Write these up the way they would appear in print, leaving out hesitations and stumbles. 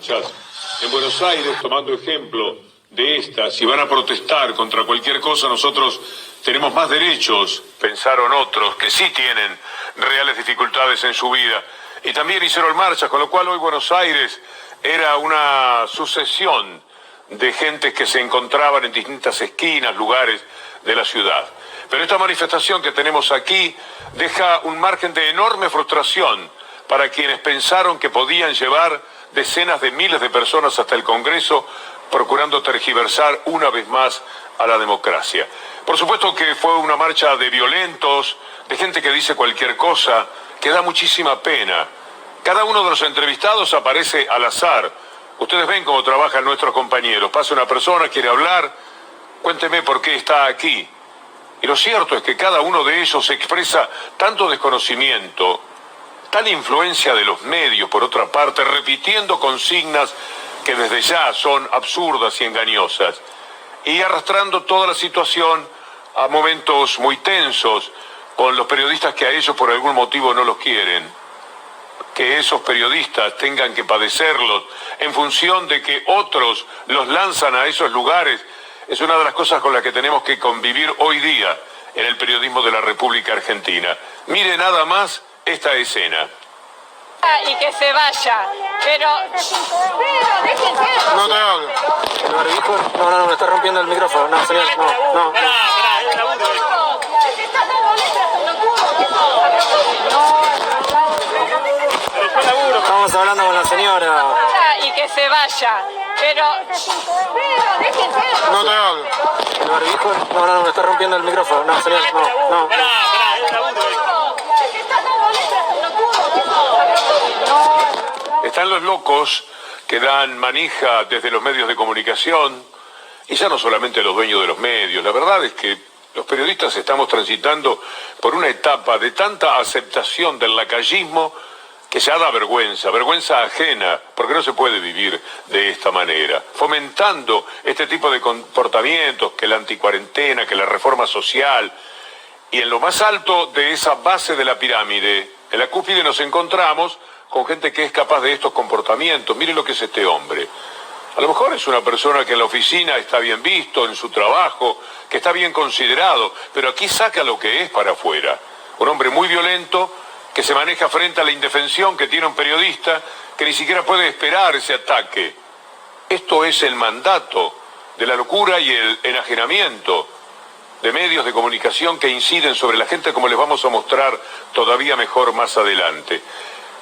En Buenos Aires, tomando ejemplo de esta, si van a protestar contra cualquier cosa, nosotros tenemos más derechos, pensaron otros que sí tienen reales dificultades en su vida. Y también hicieron marchas, con lo cual hoy Buenos Aires era una sucesión de gentes que se encontraban en distintas esquinas, lugares de la ciudad. Pero esta manifestación que tenemos aquí deja un margen de enorme frustración para quienes pensaron que podían llevar decenas de miles de personas hasta el Congreso, procurando tergiversar una vez más a la democracia. Por supuesto que fue una marcha de violentos, de gente que dice cualquier cosa, que da muchísima pena. Cada uno de los entrevistados aparece al azar. Ustedes ven cómo trabajan nuestros compañeros. Pasa una persona, quiere hablar, cuénteme por qué está aquí. Y lo cierto es que cada uno de ellos expresa tanto desconocimiento, tal influencia de los medios, por otra parte, repitiendo consignas que desde ya son absurdas y engañosas, y arrastrando toda la situación a momentos muy tensos con los periodistas que a ellos por algún motivo no los quieren. Que esos periodistas tengan que padecerlos en función de que otros los lanzan a esos lugares es una de las cosas con las que tenemos que convivir hoy día en el periodismo de la República Argentina. Mire nada más esta escena. Y que se vaya, pero no te hablo. ¿El barbijo? No, me está rompiendo el micrófono. No, señor, no. Estamos hablando con la señora. Y que se vaya, pero no te hablo. ¿El barbijo? No, me está rompiendo el micrófono. No, señor, no. Están los locos que dan manija desde los medios de comunicación, y ya no solamente los dueños de los medios. La verdad es que los periodistas estamos transitando por una etapa de tanta aceptación del lacayismo que ya da vergüenza ajena, porque no se puede vivir de esta manera, fomentando este tipo de comportamientos, que la anticuarentena, que la reforma social, y en lo más alto de esa base de la pirámide, en la cúspide, nos encontramos con gente que es capaz de estos comportamientos. Mire lo que es este hombre. A lo mejor es una persona que en la oficina está bien visto, en su trabajo, que está bien considerado, pero aquí saca lo que es para afuera. Un hombre muy violento, que se maneja frente a la indefensión que tiene un periodista, que ni siquiera puede esperar ese ataque. Esto es el mandato de la locura y el enajenamiento de medios de comunicación que inciden sobre la gente, como les vamos a mostrar todavía mejor más adelante.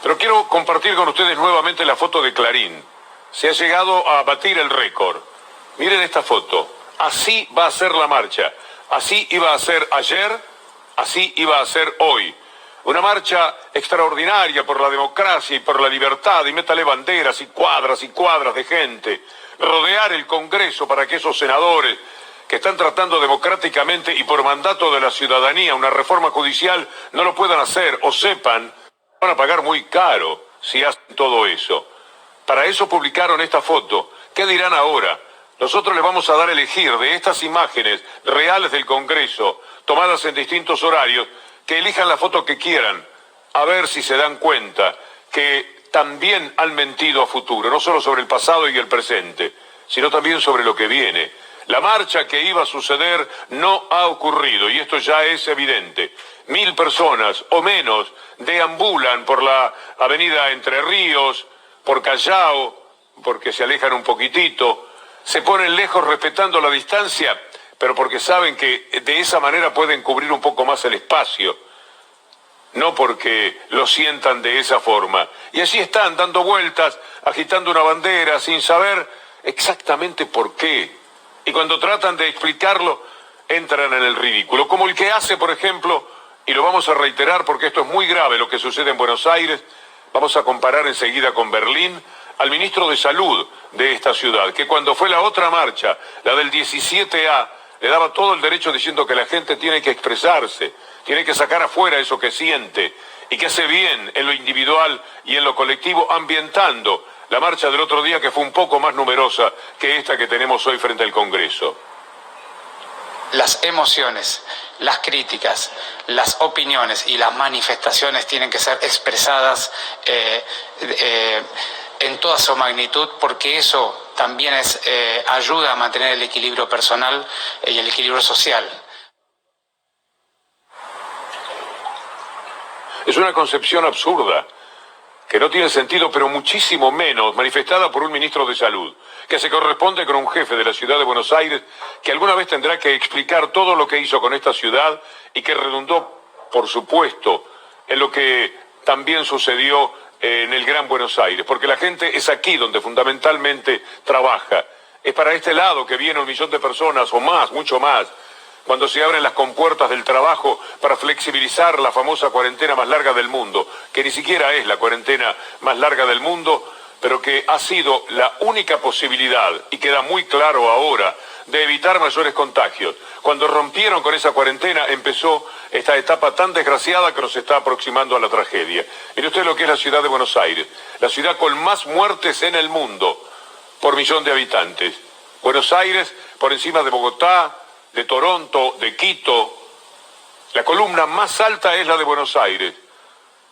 Pero quiero compartir con ustedes nuevamente la foto de Clarín. Se ha llegado a batir el récord. Miren esta foto. Así va a ser la marcha. Así iba a ser ayer, así iba a ser hoy. Una marcha extraordinaria por la democracia y por la libertad, y métale banderas y cuadras de gente. Rodear el Congreso para que esos senadores que están tratando democráticamente y por mandato de la ciudadanía una reforma judicial no lo puedan hacer, o sepan, van a pagar muy caro si hacen todo eso. Para eso publicaron esta foto. ¿Qué dirán ahora? Nosotros les vamos a dar a elegir de estas imágenes reales del Congreso, tomadas en distintos horarios, que elijan la foto que quieran, a ver si se dan cuenta que también han mentido a futuro, no solo sobre el pasado y el presente, sino también sobre lo que viene. La marcha que iba a suceder no ha ocurrido, y esto ya es evidente. 1000 personas o menos deambulan por la avenida Entre Ríos, por Callao, porque se alejan un poquitito, se ponen lejos respetando la distancia, pero porque saben que de esa manera pueden cubrir un poco más el espacio, no porque lo sientan de esa forma. Y así están, dando vueltas, agitando una bandera, sin saber exactamente por qué. Y cuando tratan de explicarlo, entran en el ridículo. Como el que hace, por ejemplo, y lo vamos a reiterar porque esto es muy grave lo que sucede en Buenos Aires, vamos a comparar enseguida con Berlín, al ministro de Salud de esta ciudad, que cuando fue la otra marcha, la del 17A, le daba todo el derecho diciendo que la gente tiene que expresarse, tiene que sacar afuera eso que siente, y que hace bien en lo individual y en lo colectivo, ambientando la marcha del otro día, que fue un poco más numerosa que esta que tenemos hoy frente al Congreso. Las emociones, las críticas, las opiniones y las manifestaciones tienen que ser expresadas en toda su magnitud, porque eso también ayuda a mantener el equilibrio personal y el equilibrio social. Es una concepción absurda, que no tiene sentido, pero muchísimo menos manifestada por un ministro de Salud, que se corresponde con un jefe de la ciudad de Buenos Aires, que alguna vez tendrá que explicar todo lo que hizo con esta ciudad y que redundó, por supuesto, en lo que también sucedió en el Gran Buenos Aires, porque la gente es aquí donde fundamentalmente trabaja. Es para este lado que viene 1 millón de personas o más, mucho más, cuando se abren las compuertas del trabajo para flexibilizar la famosa cuarentena más larga del mundo, que ni siquiera es la cuarentena más larga del mundo, pero que ha sido la única posibilidad, y queda muy claro ahora, de evitar mayores contagios. Cuando rompieron con esa cuarentena empezó esta etapa tan desgraciada que nos está aproximando a la tragedia. Mire usted lo que es la ciudad de Buenos Aires, la ciudad con más muertes en el mundo por millón de habitantes. Buenos Aires por encima de Bogotá, de Toronto, de Quito. La columna más alta es la de Buenos Aires.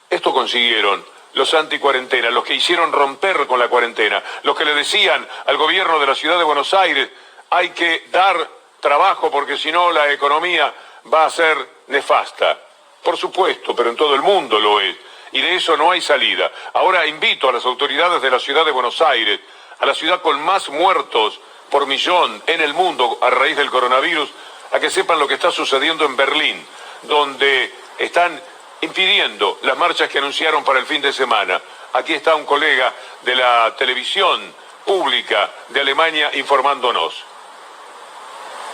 Esto consiguieron los anticuarentena, los que hicieron romper con la cuarentena, los que le decían al gobierno de la ciudad de Buenos Aires: hay que dar trabajo porque si no la economía va a ser nefasta. Por supuesto, pero en todo el mundo lo es, y de eso no hay salida. Ahora invito a las autoridades de la ciudad de Buenos Aires, a la ciudad con más muertos por millón en el mundo a raíz del coronavirus, a que sepan lo que está sucediendo en Berlín, donde están impidiendo las marchas que anunciaron para el fin de semana. Aquí está un colega de la televisión pública de Alemania informándonos.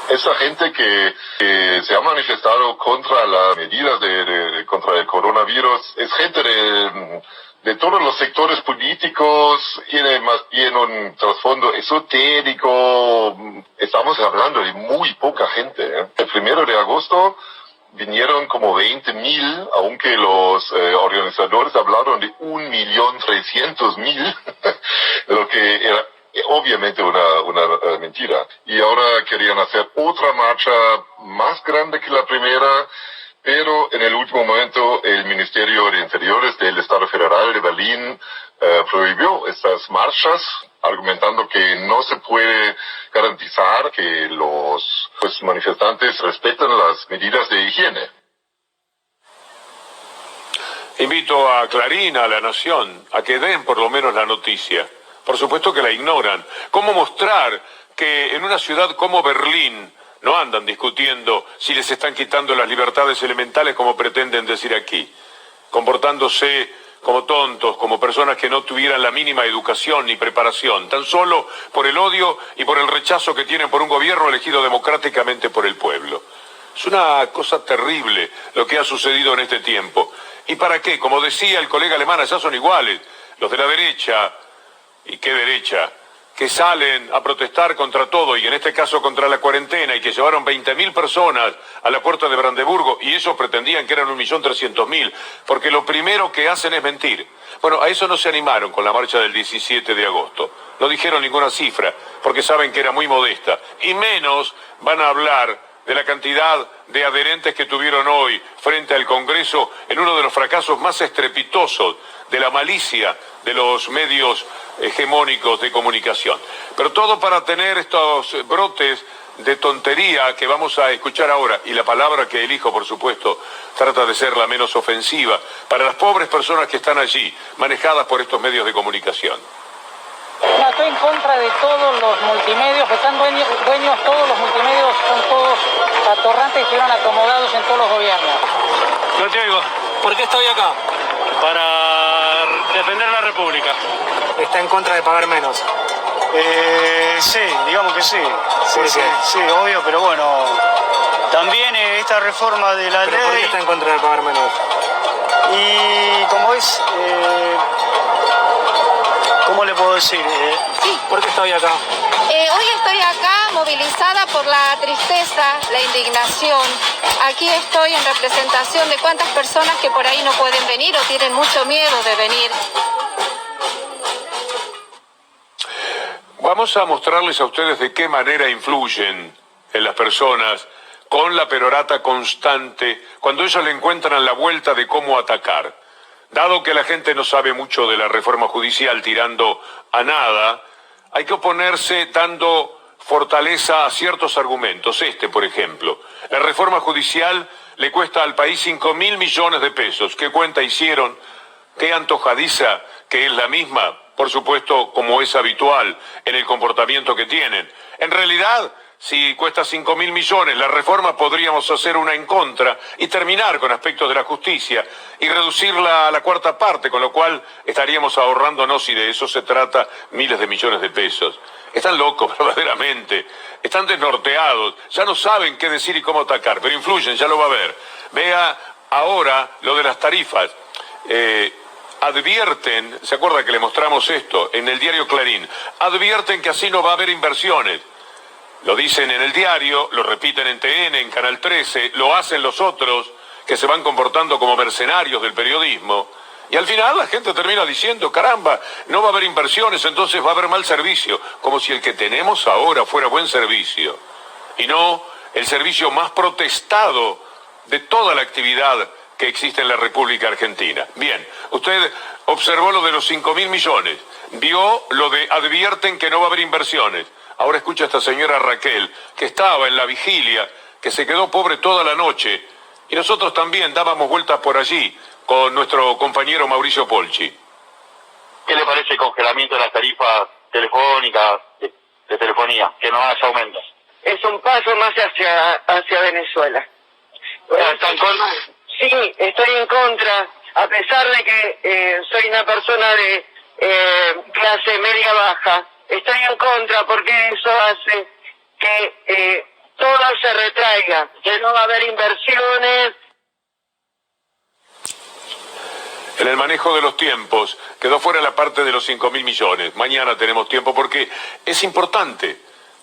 Esa gente que se ha manifestado contra las medidas contra el coronavirus es gente de todos los sectores políticos, tiene más bien un trasfondo esotérico. Estamos hablando de muy poca gente, ¿eh? El 1 de agosto vinieron como 20.000, aunque los organizadores hablaron de 1.300.000, lo que era obviamente una mentira. Y ahora querían hacer otra marcha más grande que la primera, pero en el último momento el Ministerio de Interiores del Estado Federal de Berlín prohibió estas marchas, argumentando que no se puede garantizar que los manifestantes respeten las medidas de higiene. Invito a Clarín, a La Nación, a que den por lo menos la noticia. Por supuesto que la ignoran. ¿Cómo mostrar que en una ciudad como Berlín no andan discutiendo si les están quitando las libertades elementales como pretenden decir aquí, comportándose como tontos, como personas que no tuvieran la mínima educación ni preparación, tan solo por el odio y por el rechazo que tienen por un gobierno elegido democráticamente por el pueblo? Es una cosa terrible lo que ha sucedido en este tiempo. ¿Y para qué? Como decía el colega alemán, allá son iguales, los de la derecha. ¿Y qué derecha? Que salen a protestar contra todo, y en este caso contra la cuarentena, y que llevaron 20.000 personas a la puerta de Brandeburgo, y ellos pretendían que eran 1.300.000, porque lo primero que hacen es mentir. Bueno, a eso no se animaron con la marcha del 17 de agosto. No dijeron ninguna cifra, porque saben que era muy modesta. Y menos van a hablar de la cantidad de adherentes que tuvieron hoy frente al Congreso en uno de los fracasos más estrepitosos de la malicia de los medios hegemónicos de comunicación. Pero todo para tener estos brotes de tontería que vamos a escuchar ahora, y la palabra que elijo, por supuesto, trata de ser la menos ofensiva para las pobres personas que están allí, manejadas por estos medios de comunicación. No, estoy en contra de todos los multimedios, que están dueños todos los multimedios, son todos atorrantes que estuvieron acomodados en todos los gobiernos. No te oigo. ¿Por qué estoy acá? Para defender la República. Está en contra de pagar menos. Sí, digamos que sí. ¿Por qué? Sí, obvio, pero bueno. También esta reforma de la ¿Pero por qué ley. está en contra de pagar menos? Y como es. ¿Cómo le puedo decir? ¿Por qué estoy acá? Hoy estoy acá movilizada por la tristeza, la indignación. Aquí estoy en representación de cuántas personas que por ahí no pueden venir o tienen mucho miedo de venir. Vamos a mostrarles a ustedes de qué manera influyen en las personas con la perorata constante cuando ellos le encuentran la vuelta de cómo atacar. dado que la gente no sabe mucho de la reforma judicial tirando a nada, hay que oponerse dando fortaleza a ciertos argumentos. Por ejemplo, la reforma judicial le cuesta al país 5.000 millones de pesos. ¿Qué cuenta hicieron? ¿Qué antojadiza que es la misma? Por supuesto, como es habitual en el comportamiento que tienen. En realidad, si cuesta 5.000 millones la reforma, podríamos hacer una en contra y terminar con aspectos de la justicia y reducirla a la cuarta parte, con lo cual estaríamos ahorrándonos, y de eso se trata, miles de millones de pesos. Están locos, verdaderamente. Están desnorteados. Ya no saben qué decir y cómo atacar, pero influyen, ya lo va a ver. Vea ahora lo de las tarifas. Advierten, ¿se acuerda que le mostramos esto en el diario Clarín? Advierten que así no va a haber inversiones. Lo dicen en el diario, lo repiten en TN, en Canal 13, lo hacen los otros que se van comportando como mercenarios del periodismo. Y al final la gente termina diciendo, caramba, no va a haber inversiones, entonces va a haber mal servicio, como si el que tenemos ahora fuera buen servicio. Y no el servicio más protestado de toda la actividad que existe en la República Argentina. Bien, usted observó lo de los 5.000 millones, vio lo de advierten que no va a haber inversiones. Ahora escucha a esta señora Raquel, que estaba en la vigilia, que se quedó pobre toda la noche, y nosotros también dábamos vueltas por allí con nuestro compañero Mauricio Polchi. ¿Qué le parece el congelamiento de las tarifas telefónicas, de telefonía, que no haya aumentos? Es un paso más hacia Venezuela. ¿Está en contra? Sí, estoy en contra, a pesar de que soy una persona de clase media baja. Estoy en contra porque eso hace que todo se retraiga, que no va a haber inversiones. En el manejo de los tiempos, quedó fuera la parte de los 5.000 millones. Mañana tenemos tiempo porque es importante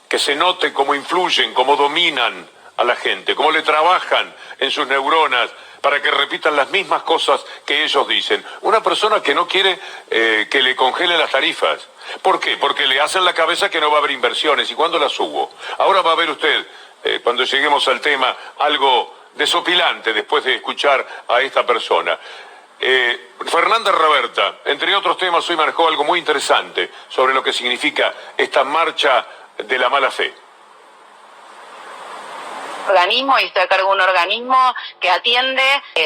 que se note cómo influyen, cómo dominan a la gente, cómo le trabajan en sus neuronas para que repitan las mismas cosas que ellos dicen. Una persona que no quiere que le congelen las tarifas. ¿Por qué? Porque le hacen la cabeza que no va a haber inversiones. ¿Y cuándo las hubo? Ahora va a ver usted, cuando lleguemos al tema, algo desopilante después de escuchar a esta persona. Fernández Raberta, entre otros temas, hoy manejó algo muy interesante sobre lo que significa esta marcha de la mala fe. Organismo, y estoy a cargo de un organismo que atiende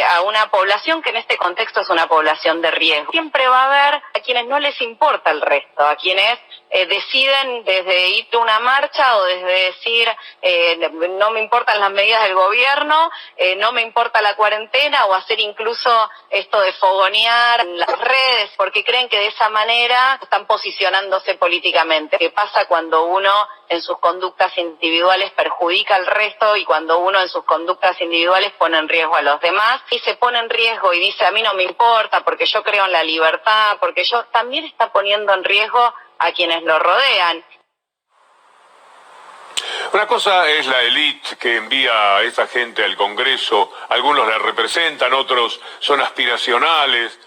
a una población que en este contexto es una población de riesgo. Siempre va a haber a quienes no les importa el resto, a quienes deciden desde ir a una marcha o desde decir no me importan las medidas del gobierno, no me importa la cuarentena, o hacer incluso esto de fogonear en las redes porque creen que de esa manera están posicionándose políticamente. ¿Qué pasa cuando uno en sus conductas individuales perjudica al resto y cuando uno en sus conductas individuales pone en riesgo a los demás? Y se pone en riesgo y dice a mí no me importa porque yo creo en la libertad, porque yo también está poniendo en riesgo a quienes lo rodean. Una cosa es la élite que envía a esta gente al Congreso, algunos la representan, otros son aspiracionales.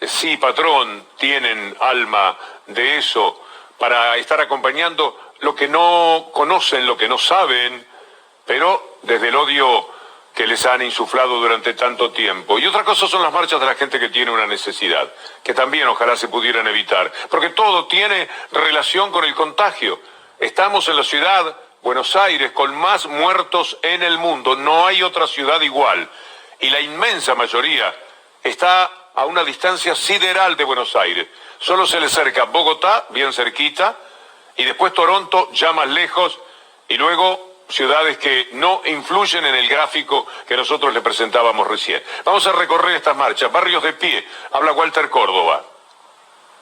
Sí, patrón, tienen alma de eso para estar acompañando lo que no conocen, lo que no saben, pero desde el odio que les han insuflado durante tanto tiempo. Y otra cosa son las marchas de la gente que tiene una necesidad, que también ojalá se pudieran evitar, porque todo tiene relación con el contagio. Estamos en la ciudad, Buenos Aires, con más muertos en el mundo. No hay otra ciudad igual. Y la inmensa mayoría está a una distancia sideral de Buenos Aires. Solo se le acerca Bogotá, bien cerquita, y después Toronto, ya más lejos, y luego ciudades que no influyen en el gráfico que nosotros le presentábamos recién. Vamos a recorrer estas marchas. Barrios de pie, habla Walter Córdoba.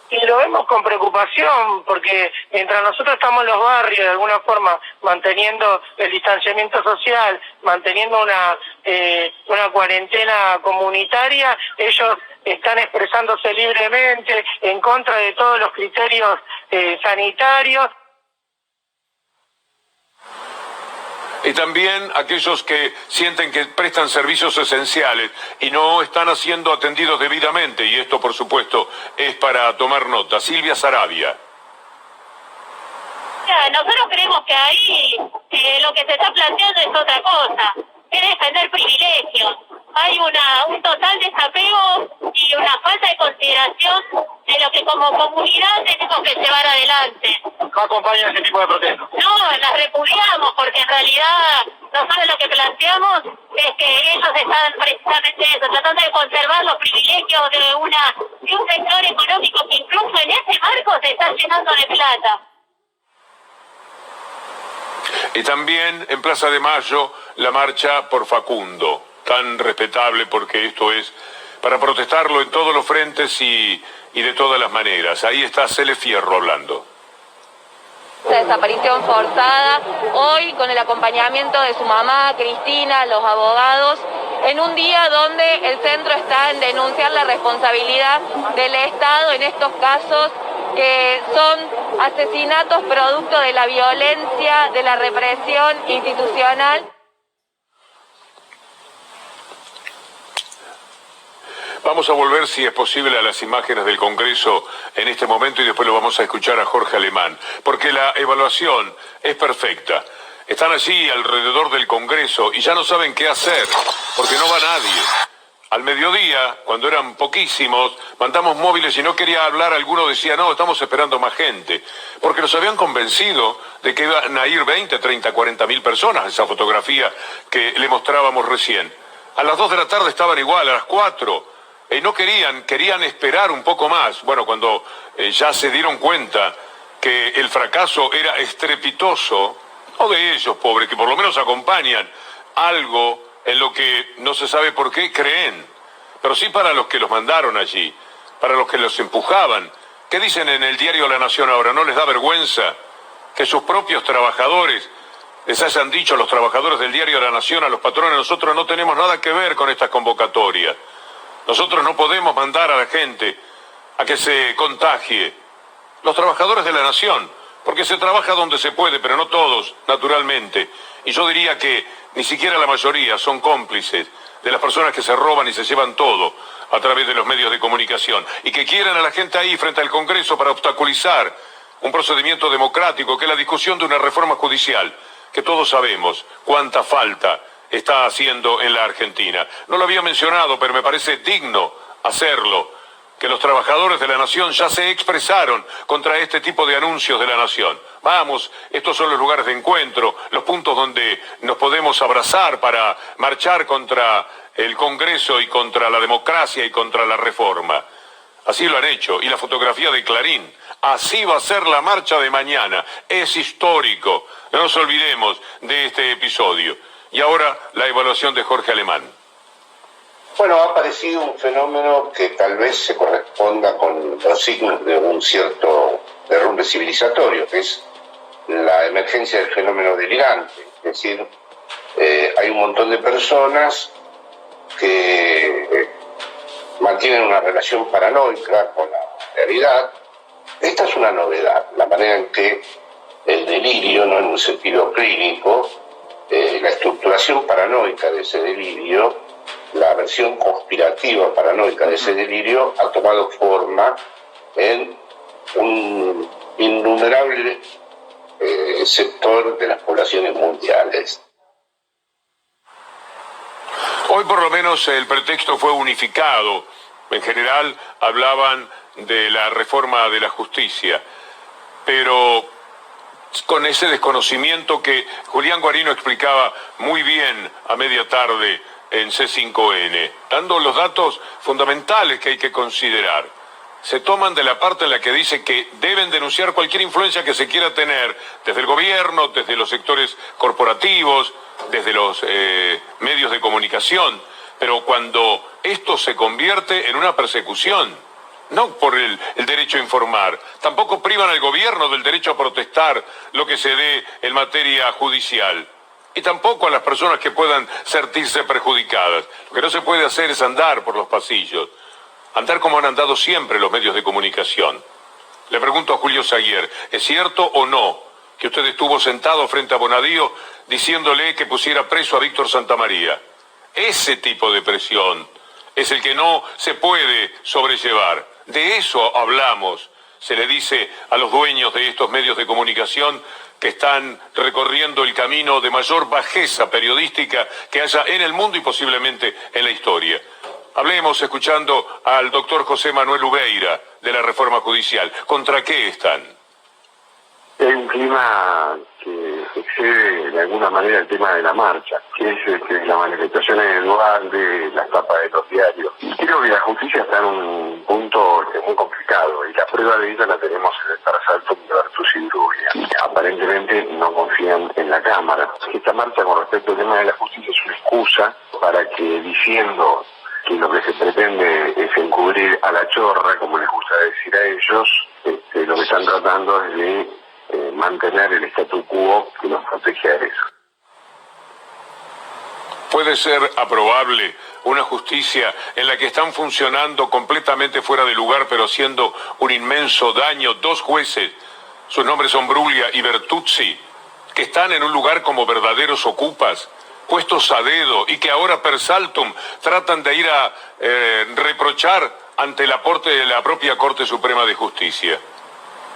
Y lo vemos con preocupación, porque mientras nosotros estamos en los barrios, de alguna forma, manteniendo el distanciamiento social, manteniendo una cuarentena comunitaria, ellos están expresándose libremente en contra de todos los criterios sanitarios. Y también aquellos que sienten que prestan servicios esenciales y no están siendo atendidos debidamente, y esto por supuesto es para tomar nota. Silvia Saravia. Nosotros creemos que ahí lo que se está planteando es otra cosa, es defender privilegios. hay un total desapego y una falta de consideración de lo que como comunidad tenemos que llevar adelante. ¿No acompañan ese tipo de protestas? No, las repudiamos porque en realidad nosotros lo que planteamos es que ellos están precisamente eso, tratando de conservar los privilegios de un sector económico que incluso en ese marco se está llenando de plata. Y también en Plaza de Mayo la marcha por Facundo, tan respetable porque esto es para protestarlo en todos los frentes y de todas las maneras. Ahí está Cele Fierro hablando. La desaparición forzada, hoy con el acompañamiento de su mamá, Cristina, los abogados, en un día donde el centro está en denunciar la responsabilidad del Estado en estos casos que son asesinatos producto de la violencia, de la represión institucional. Vamos a volver, si es posible, a las imágenes del Congreso en este momento y después lo vamos a escuchar a Jorge Alemán, porque la evaluación es perfecta. Están allí alrededor del Congreso y ya no saben qué hacer, porque no va nadie. Al mediodía, cuando eran poquísimos, mandamos móviles y no quería hablar, alguno decía, no, estamos esperando más gente, porque nos habían convencido de que iban a ir 20, 30, 40 mil personas, esa fotografía que le mostrábamos recién. A las 2 de la tarde estaban igual, a las 4. No querían esperar un poco más. Bueno, cuando ya se dieron cuenta que el fracaso era estrepitoso, no de ellos, pobres, que por lo menos acompañan algo en lo que no se sabe por qué creen, pero sí para los que los mandaron allí, para los que los empujaban. ¿Qué dicen en el diario La Nación ahora? ¿No les da vergüenza que sus propios trabajadores les hayan dicho a los trabajadores del diario La Nación, a los patrones, nosotros no tenemos nada que ver con estas convocatorias? Nosotros no podemos mandar a la gente a que se contagie. Los trabajadores de La Nación, porque se trabaja donde se puede, pero no todos, naturalmente. Y yo diría que ni siquiera la mayoría son cómplices de las personas que se roban y se llevan todo a través de los medios de comunicación y que quieren a la gente ahí frente al Congreso para obstaculizar un procedimiento democrático, que es la discusión de una reforma judicial, que todos sabemos cuánta falta está haciendo en la Argentina. No lo había mencionado, pero me parece digno hacerlo, que los trabajadores de La Nación ya se expresaron contra este tipo de anuncios de La Nación. Vamos, estos son los lugares de encuentro, los puntos donde nos podemos abrazar para marchar contra el Congreso y contra la democracia y contra la reforma. Así lo han hecho, y la fotografía de Clarín, así va a ser la marcha de mañana, es histórico, no nos olvidemos de este episodio. Y ahora la evaluación de Jorge Alemán. Bueno, ha aparecido un fenómeno que tal vez se corresponda con los signos de un cierto derrumbe civilizatorio, que es la emergencia del fenómeno delirante. Es decir, hay un montón de personas que mantienen una relación paranoica con la realidad. Esta es una novedad, la manera en que el delirio, no en un sentido clínico, la estructuración paranoica de ese delirio, la versión conspirativa paranoica de ese delirio ha tomado forma en un innumerable sector de las poblaciones mundiales. Hoy por lo menos el pretexto fue unificado. En general hablaban de la reforma de la justicia, pero con ese desconocimiento que Julián Guarino explicaba muy bien a media tarde en C5N, dando los datos fundamentales que hay que considerar. Se toman de la parte en la que dice que deben denunciar cualquier influencia que se quiera tener desde el gobierno, desde los sectores corporativos, desde los medios de comunicación, pero cuando esto se convierte en una persecución, no por el derecho a informar, tampoco privan al gobierno del derecho a protestar lo que se dé en materia judicial, y tampoco a las personas que puedan sentirse perjudicadas. Lo que no se puede hacer es andar por los pasillos, andar como han andado siempre los medios de comunicación. Le pregunto a Julio Saguier, ¿es cierto o no que usted estuvo sentado frente a Bonadío diciéndole que pusiera preso a Víctor Santamaría? Ese tipo de presión es el que no se puede sobrellevar. De eso hablamos, se le dice a los dueños de estos medios de comunicación que están recorriendo el camino de mayor bajeza periodística que haya en el mundo y posiblemente en la historia. Hablemos escuchando al doctor José Manuel Ubeira de la Reforma Judicial. ¿Contra qué están? Hay un clima que excede de alguna manera el tema de la marcha, que es la manifestación individual de las tapas de los diarios. Creo que la justicia está en un punto muy complicado y la prueba de ello la tenemos en el Parasalto versus Bruglia. Aparentemente no confían en la Cámara. Esta marcha con respecto al tema de la justicia es una excusa para que, diciendo que lo que se pretende es encubrir a la chorra, como les gusta decir a ellos, lo que están tratando es de mantener el statu quo que nos protege a eso. ¿Puede ser aprobable una justicia en la que están funcionando completamente fuera de lugar, pero haciendo un inmenso daño dos jueces, sus nombres son Bruglia y Bertuzzi, que están en un lugar como verdaderos ocupas, puestos a dedo, y que ahora per saltum tratan de ir a reprochar ante el aporte de la propia Corte Suprema de Justicia?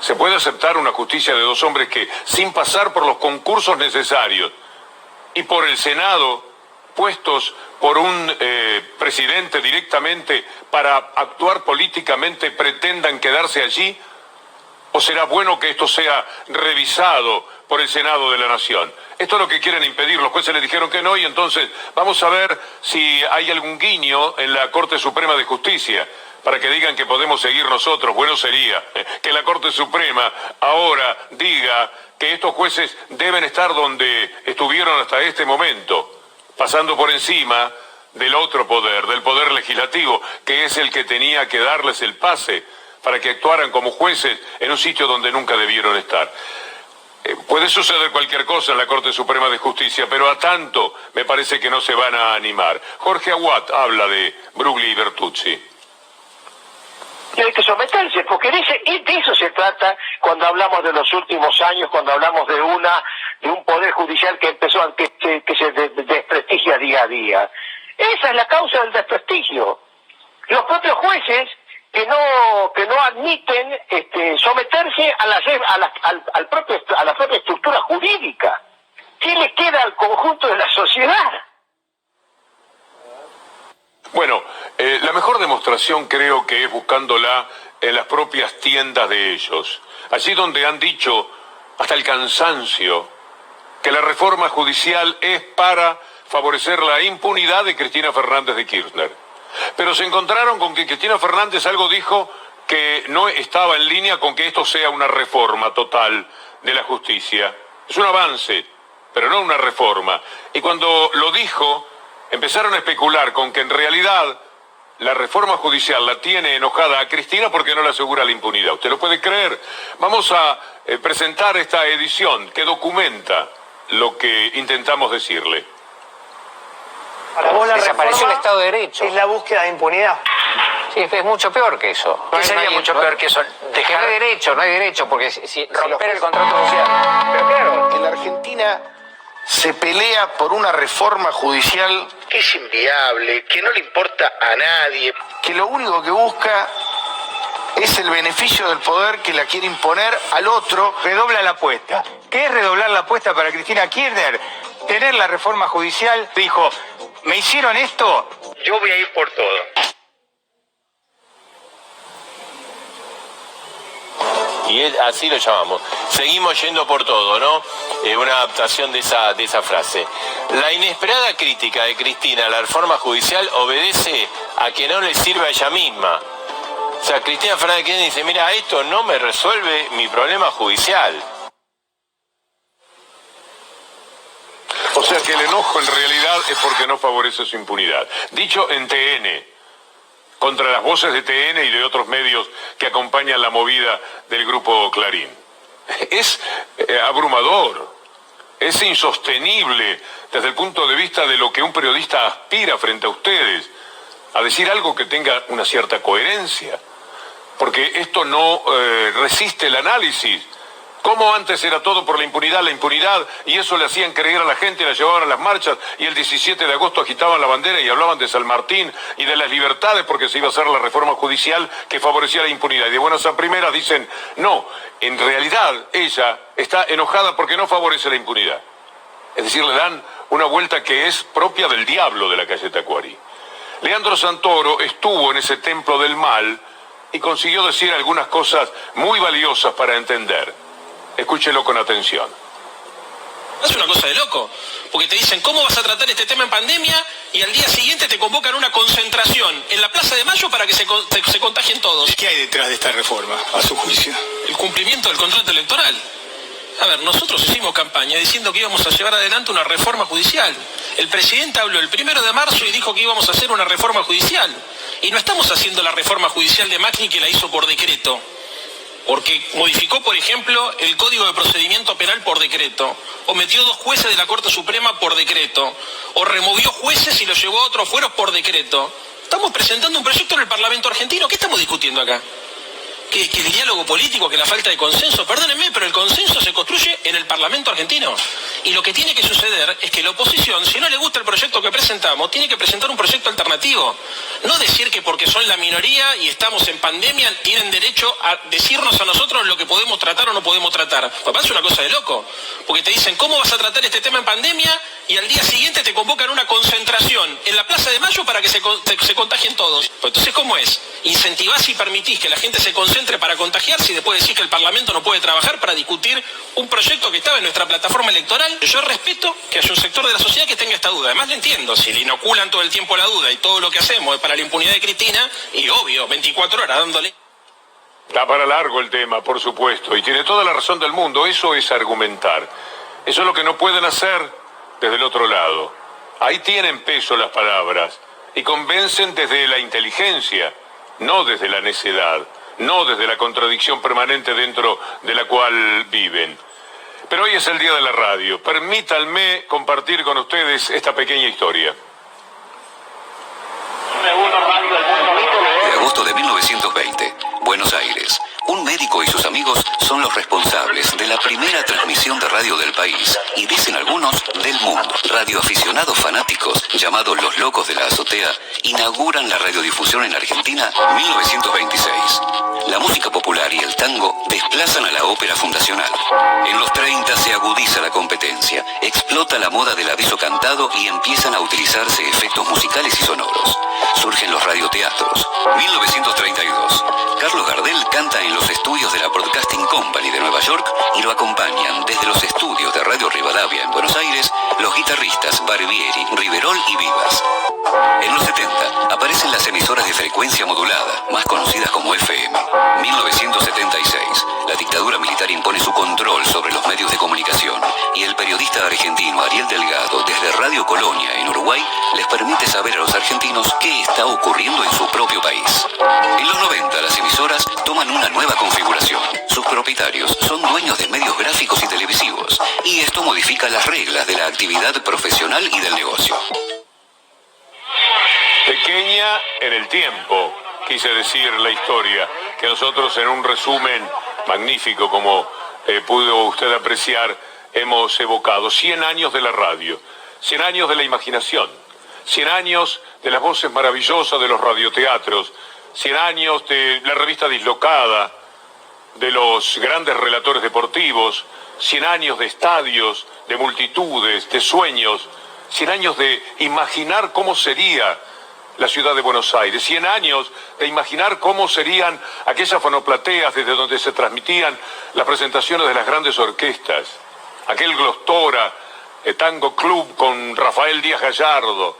¿Se puede aceptar una justicia de dos hombres que, sin pasar por los concursos necesarios y por el Senado, puestos por un presidente directamente para actuar políticamente, pretendan quedarse allí? ¿O será bueno que esto sea revisado por el Senado de la Nación? Esto es lo que quieren impedir. Los jueces les dijeron que no, y entonces vamos a ver si hay algún guiño en la Corte Suprema de Justicia para que digan que podemos seguir nosotros. Bueno sería que la Corte Suprema ahora diga que estos jueces deben estar donde estuvieron hasta este momento, pasando por encima del otro poder, del poder legislativo, que es el que tenía que darles el pase para que actuaran como jueces en un sitio donde nunca debieron estar. Puede suceder cualquier cosa en la Corte Suprema de Justicia, pero a tanto me parece que no se van a animar. Jorge Aguat habla de Bruglia y Bertuzzi. Y hay que someterse, porque de eso se trata cuando hablamos de los últimos años, cuando hablamos de un poder judicial que empezó que se desprestigia día a día. Esa es la causa del desprestigio. Los propios jueces que no admiten someterse a la propia estructura jurídica. ¿Qué le queda al conjunto de la sociedad? Bueno, la mejor demostración creo que es buscándola en las propias tiendas de ellos. Allí donde han dicho hasta el cansancio que la reforma judicial es para favorecer la impunidad de Cristina Fernández de Kirchner. Pero se encontraron con que Cristina Fernández algo dijo que no estaba en línea con que esto sea una reforma total de la justicia. Es un avance, pero no una reforma. Y cuando lo dijo, empezaron a especular con que en realidad la reforma judicial la tiene enojada a Cristina porque no le asegura la impunidad. ¿Usted lo puede creer? Vamos a presentar esta edición que documenta lo que intentamos decirle. Para vos la Desapareció el Estado de Derecho. Es la búsqueda de impunidad. Sí, es mucho peor que eso. ¿Qué sería mucho peor que eso? Que no hay derecho, porque si romper el contrato social. Pero claro, en la Argentina se pelea por una reforma judicial que es inviable, que no le importa a nadie, que lo único que busca es el beneficio del poder que la quiere imponer al otro. redobla la apuesta. ¿Qué es redoblar la apuesta para Cristina Kirchner? Tener la reforma judicial, dijo, me hicieron esto, yo voy a ir por todo. Y así lo llamamos. Seguimos yendo por todo, ¿no? Una adaptación de esa frase. La inesperada crítica de Cristina a la reforma judicial obedece a que no le sirve a ella misma. O sea, Cristina Fernández Kirchner dice, mira, esto no me resuelve mi problema judicial. O sea que el enojo en realidad es porque no favorece su impunidad. Dicho en TN, contra las voces de TN y de otros medios que acompañan la movida del grupo Clarín. Es abrumador, es insostenible desde el punto de vista de lo que un periodista aspira frente a ustedes, a decir algo que tenga una cierta coherencia, porque esto no resiste el análisis. Cómo antes era todo por la impunidad, y eso le hacían creer a la gente, la llevaban a las marchas, y el 17 de agosto agitaban la bandera y hablaban de San Martín y de las libertades porque se iba a hacer la reforma judicial que favorecía la impunidad. Y de buenas a primeras dicen, no, en realidad ella está enojada porque no favorece la impunidad. Es decir, le dan una vuelta que es propia del diablo de la calle Tacuarí. Leandro Santoro estuvo en ese templo del mal y consiguió decir algunas cosas muy valiosas para entender. Escúchelo con atención. Es una cosa de loco, porque te dicen cómo vas a tratar este tema en pandemia y al día siguiente te convocan a una concentración en la Plaza de Mayo para que se contagien todos. ¿Qué hay detrás de esta reforma, a su juicio? El cumplimiento del contrato electoral. A ver, nosotros hicimos campaña diciendo que íbamos a llevar adelante una reforma judicial. El presidente habló el 1 de marzo y dijo que íbamos a hacer una reforma judicial. Y no estamos haciendo la reforma judicial de Macri que la hizo por decreto. Porque modificó, por ejemplo, el Código de Procedimiento Penal por decreto, o metió 2 jueces de la Corte Suprema por decreto, o removió jueces y los llevó a otros fueros por decreto. Estamos presentando un proyecto en el Parlamento argentino. ¿Qué estamos discutiendo acá? ¿Que el diálogo político, que la falta de consenso? Perdónenme, pero el consenso se construye en el Parlamento argentino. Y lo que tiene que suceder es que la oposición, si no le gusta el proyecto que presentamos, tiene que presentar un proyecto alternativo. No decir que porque son la minoría y estamos en pandemia tienen derecho a decirnos a nosotros lo que podemos tratar o no podemos tratar. Papá, es una cosa de loco. Porque te dicen, ¿cómo vas a tratar este tema en pandemia? Y al día siguiente te convocan a una concentración en la Plaza de Mayo para que se contagien todos. Pues entonces, ¿cómo es? Incentivás y permitís que la gente se concentre para contagiarse y después decís que el Parlamento no puede trabajar para discutir un proyecto que estaba en nuestra plataforma electoral. Yo respeto que haya un sector de la sociedad que tenga esta duda. Además, lo entiendo. Si le inoculan todo el tiempo la duda y todo lo que hacemos es para la impunidad de Cristina, y obvio, 24 horas dándole. Da para largo el tema, por supuesto, y tiene toda la razón del mundo. Eso es argumentar. Eso es lo que no pueden hacer desde el otro lado. Ahí tienen peso las palabras y convencen desde la inteligencia, no desde la necedad, no desde la contradicción permanente dentro de la cual viven. Pero hoy es el día de la radio. Permítanme compartir con ustedes esta pequeña historia. De agosto de 1920, Buenos Aires. Un médico y sus amigos son los responsables de la primera transmisión de radio del país y, dicen algunos, del mundo. Radioaficionados fanáticos, llamados los Locos de la Azotea, inauguran la radiodifusión en Argentina en 1926. La música popular y el tango desplazan a la ópera fundacional. En los 30 se agudiza la competencia, explota la moda del aviso cantado y empiezan a utilizarse efectos musicales y sonoros. Surgen los radioteatros. 1932. Carlos Gardel canta en los estudios de la Broadcasting Company de Nueva York y lo acompañan desde los estudios de Radio Rivadavia en Buenos Aires los guitarristas Barbieri, Riverol y Vivas. En los 70 aparecen las emisoras de frecuencia modulada, más conocidas como FM. 1976. La dictadura militar impone su control sobre los medios de comunicación y el periodista argentino Ariel Delgado, desde Radio Colonia en Uruguay, les permite saber a los argentinos qué está ocurriendo en su propio país. En los 90 las emisoras toman una nueva configuración. Sus propietarios son dueños de medios gráficos y televisivos, y esto modifica las reglas de la actividad profesional y del negocio. Pequeña en el tiempo, quise decir la historia, que nosotros en un resumen magnífico, como pudo usted apreciar, hemos evocado 100 años de la radio, 100 años de la imaginación, 100 años de las voces maravillosas de los radioteatros, 100 años de la revista Dislocada, de los grandes relatores deportivos, 100 años de estadios, de multitudes, de sueños, 100 años de imaginar cómo sería la ciudad de Buenos Aires, 100 años de imaginar cómo serían aquellas fonoplateas desde donde se transmitían las presentaciones de las grandes orquestas, aquel Glostora, el Tango Club con Rafael Díaz Gallardo,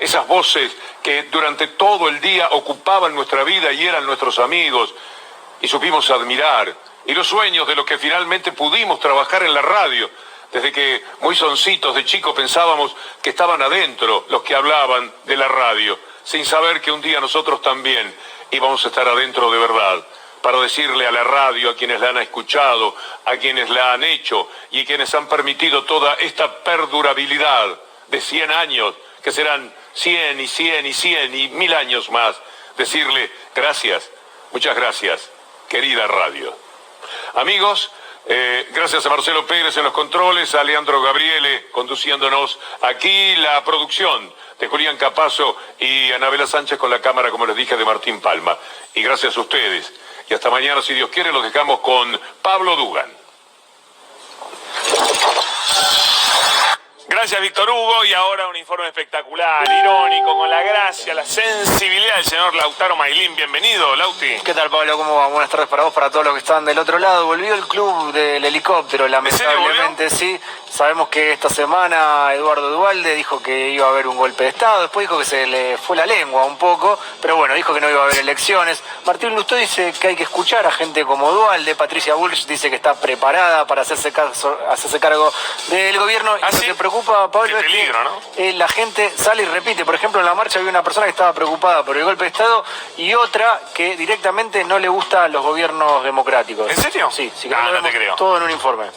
esas voces que durante todo el día ocupaban nuestra vida y eran nuestros amigos y supimos admirar, y los sueños de los que finalmente pudimos trabajar en la radio, desde que muy soncitos de chicos pensábamos que estaban adentro los que hablaban de la radio, sin saber que un día nosotros también íbamos a estar adentro de verdad, para decirle a la radio, a quienes la han escuchado, a quienes la han hecho y a quienes han permitido toda esta perdurabilidad de 100 años, que serán 100 y 100 y 100 y 1000 años más, decirle gracias, muchas gracias, querida radio. Amigos, Gracias a Marcelo Pérez en los controles, a Leandro Gabriele conduciéndonos aquí, la producción de Julián Capazo y Anabela Sánchez con la cámara, como les dije, de Martín Palma. Y gracias a ustedes. Y hasta mañana, si Dios quiere, los dejamos con Pablo Dugan. Gracias, Víctor Hugo. Y ahora un informe espectacular, irónico, con la gracia, la sensibilidad del señor Lautaro Mailín. Bienvenido, Lauti. ¿Qué tal, Pablo? ¿Cómo va? Buenas tardes para vos, para todos los que están del otro lado. Volvió el club del helicóptero, lamentablemente, sí. Sabemos que esta semana Eduardo Duhalde dijo que iba a haber un golpe de Estado, después dijo que se le fue la lengua un poco, pero bueno, dijo que no iba a haber elecciones. Martín Lustó dice que hay que escuchar a gente como Duhalde. Patricia Bullrich dice que está preparada para hacerse cargo del gobierno. Y lo que preocupa, Pablo, es que la gente sale y repite. Por ejemplo, en la marcha había una persona que estaba preocupada por el golpe de Estado y otra que directamente no le gustan los gobiernos democráticos. ¿En serio? Sí, No te creo. Todo en un informe.